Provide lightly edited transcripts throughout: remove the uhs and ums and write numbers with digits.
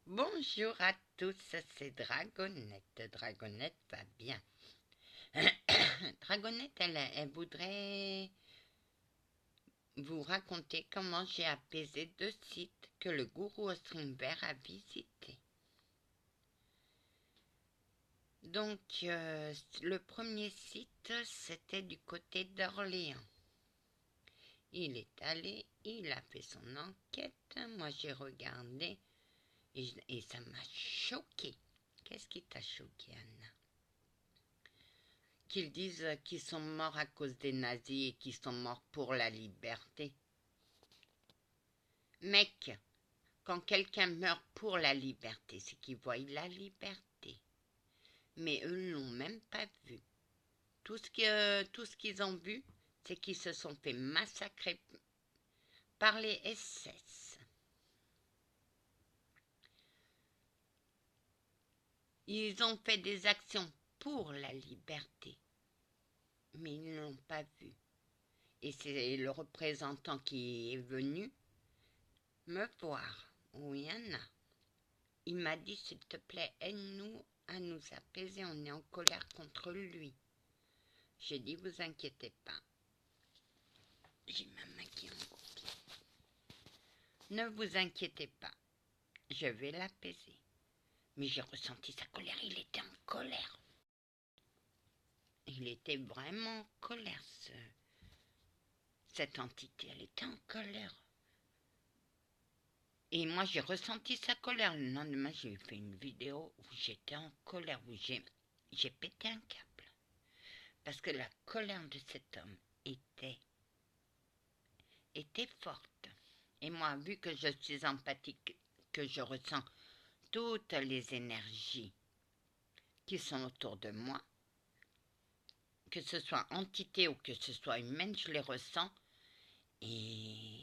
Bonjour à tous, c'est Dragonette. Dragonette va bien. Dragonette, elle voudrait vous raconter comment j'ai apaisé 2 sites que le gourou au string vert a visités. Donc, le premier site, c'était du côté d'Orléans. Il est allé, il a fait son enquête. Moi, j'ai regardé et ça m'a choqué. Qu'est-ce qui t'a choqué, Anna? Qu'ils disent qu'ils sont morts à cause des nazis et qu'ils sont morts pour la liberté. Mec, quand quelqu'un meurt pour la liberté, c'est qu'ils voient la liberté. Mais eux ne l'ont même pas vu. Tout ce qu'ils ont vu, c'est qu'ils se sont fait massacrer par les SS. Ils ont fait des actions pour la liberté, mais ils ne l'ont pas vu. Et c'est le représentant qui est venu me voir. Oui, Anna. Il m'a dit, s'il te plaît, aide-nous à nous apaiser, on est en colère contre lui. J'ai dit, vous inquiétez pas. J'ai ma main qui engourdit. Ne vous inquiétez pas, je vais l'apaiser. Mais j'ai ressenti sa colère, il était en colère. Il était vraiment en colère, cette entité, elle était en colère. Et moi, j'ai ressenti sa colère. Le lendemain, j'ai fait une vidéo où j'étais en colère, où j'ai pété un câble. Parce que la colère de cet homme était forte. Et moi, vu que je suis empathique, que je ressens toutes les énergies qui sont autour de moi, que ce soit entité ou que ce soit humaine, je les ressens. Et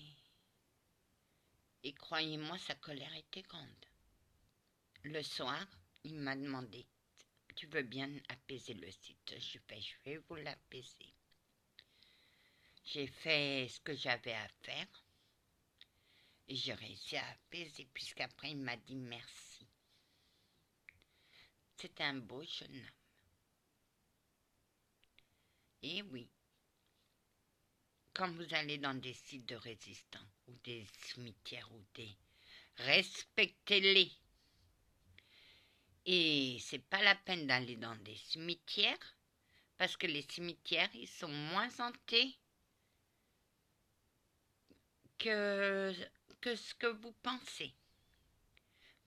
croyez-moi, sa colère était grande. Le soir, il m'a demandé, tu veux bien apaiser le site? Je vais vous l'apaiser. J'ai fait ce que j'avais à faire et j'ai réussi à apaiser puisqu'après il m'a dit merci. C'était un beau jeune homme. Et oui, quand vous allez dans des sites de résistants ou des cimetières ou des... respectez-les. Et c'est pas la peine d'aller dans des cimetières parce que les cimetières, ils sont moins hantés que, que ce que vous pensez.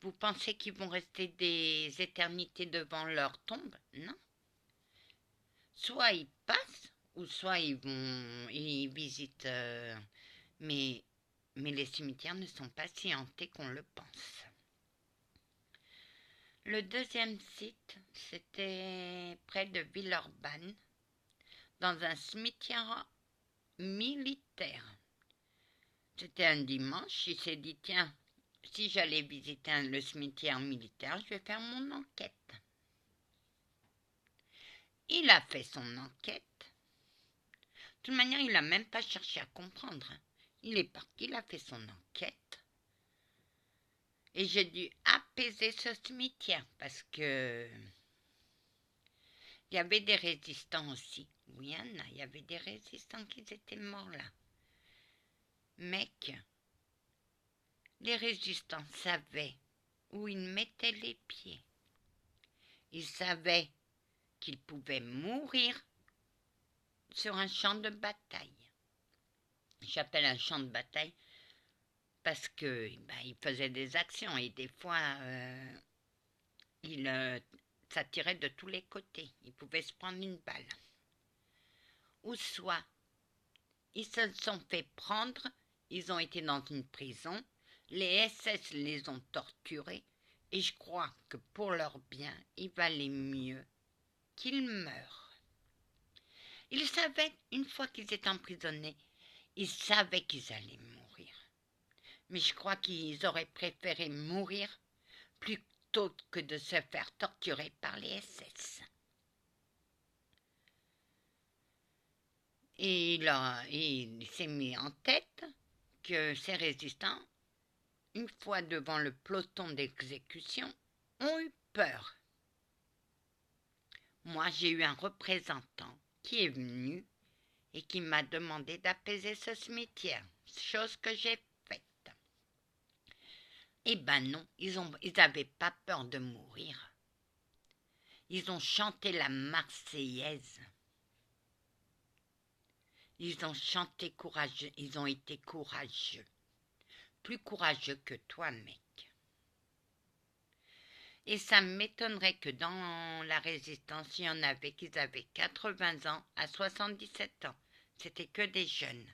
Vous pensez qu'ils vont rester des éternités devant leur tombe? Non. Soit ils passent, ou soit ils visitent. Mais, mais les cimetières ne sont pas si hantés qu'on le pense. Le deuxième site, c'était près de Villeurbanne, dans un cimetière militaire. C'était un dimanche, il s'est dit, tiens, si j'allais visiter le cimetière militaire, je vais faire mon enquête. Il a fait son enquête. De toute manière, il n'a même pas cherché à comprendre. Il est parti, il a fait son enquête. Et j'ai dû apaiser ce cimetière parce que il y avait des résistants aussi. Oui, Anna, il y avait des résistants qui étaient morts là. Mec, les résistants savaient où ils mettaient les pieds. Ils savaient qu'ils pouvaient mourir sur un champ de bataille. J'appelle un champ de bataille parce que il faisait des actions et des fois ça tirait de tous les côtés. Il pouvait se prendre une balle. Ou soit ils se sont fait prendre, ils ont été dans une prison, les SS les ont torturés et je crois que pour leur bien, il valait mieux qu'ils meurent. Ils savaient, une fois qu'ils étaient emprisonnés, ils savaient qu'ils allaient mourir. Mais je crois qu'ils auraient préféré mourir plutôt que de se faire torturer par les SS. Et il s'est mis en tête que ces résistants, une fois devant le peloton d'exécution, ont eu peur. Moi, j'ai eu un représentant qui est venu et qui m'a demandé d'apaiser ce cimetière, chose que j'ai faite. Eh ben non, ils n'avaient pas peur de mourir. Ils ont chanté la Marseillaise. Ils ont chanté courageux, ils ont été courageux. Plus courageux que toi, mec. Et ça m'étonnerait que dans la résistance, il y en avait qui avaient 80 ans à 77 ans. C'était que des jeunes.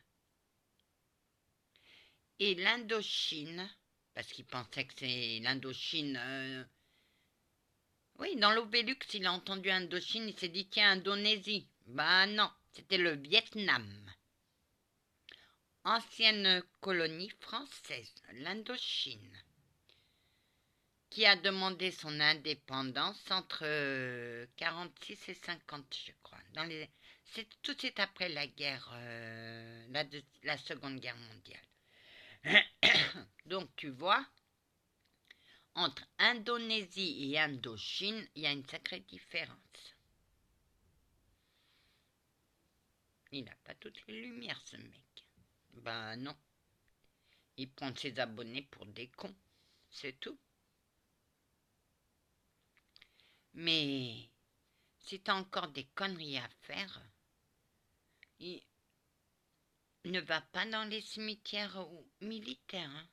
Et l'Indochine, parce qu'ils pensaient que c'est l'Indochine... Oui, dans l'Obélux, il a entendu Indochine, il s'est dit tiens, Indonésie. Ben non, c'était le Vietnam. Ancienne colonie française, l'Indochine, qui a demandé son indépendance entre 46 et 50, je crois. C'est tout de suite après la guerre, la Seconde Guerre mondiale. Donc tu vois, entre Indonésie et Indochine, il y a une sacrée différence. Il n'a pas toutes les lumières, ce mec. Ben non. Il prend ses abonnés pour des cons. C'est tout. Mais si t'as encore des conneries à faire, ne va pas dans les cimetières militaires. Hein,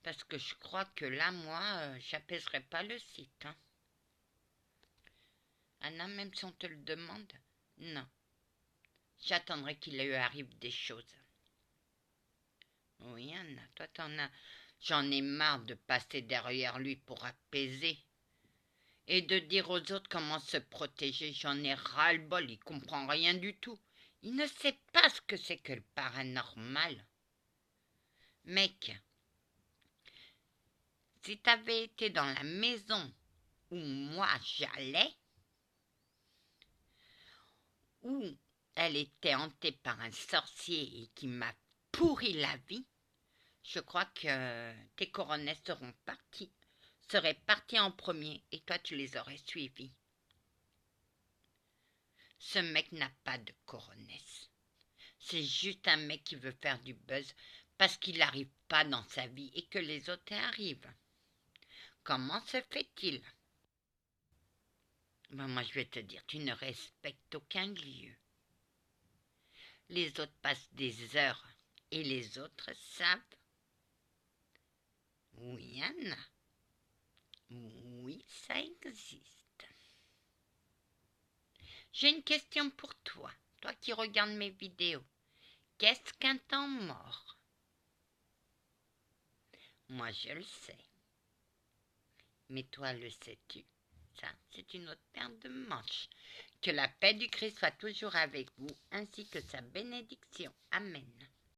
parce que je crois que là, moi, j'apaiserai pas le site. Hein. Anna, même si on te le demande, non. J'attendrai qu'il lui arrive des choses. Oui, Anna, toi t'en as. J'en ai marre de passer derrière lui pour apaiser. Et de dire aux autres comment se protéger. J'en ai ras-le-bol, il comprend rien du tout. Il ne sait pas ce que c'est que le paranormal. Mec, si t'avais été dans la maison où moi j'allais, où elle était hantée par un sorcier et qui m'a pourri la vie, je crois que tes coronets seraient partis en premier et toi tu les aurais suivis. Ce mec n'a pas de coronets. C'est juste un mec qui veut faire du buzz parce qu'il n'arrive pas dans sa vie et que les autres arrivent. Comment se fait-il? Ben moi je vais te dire, tu ne respectes aucun lieu. Les autres passent des heures et les autres savent. Oui, Anna. Oui, ça existe. J'ai une question pour toi, toi qui regardes mes vidéos. Qu'est-ce qu'un temps mort? Moi, je le sais. Mais toi, le sais-tu? Ça, c'est une autre paire de manches. Que la paix du Christ soit toujours avec vous, ainsi que sa bénédiction. Amen.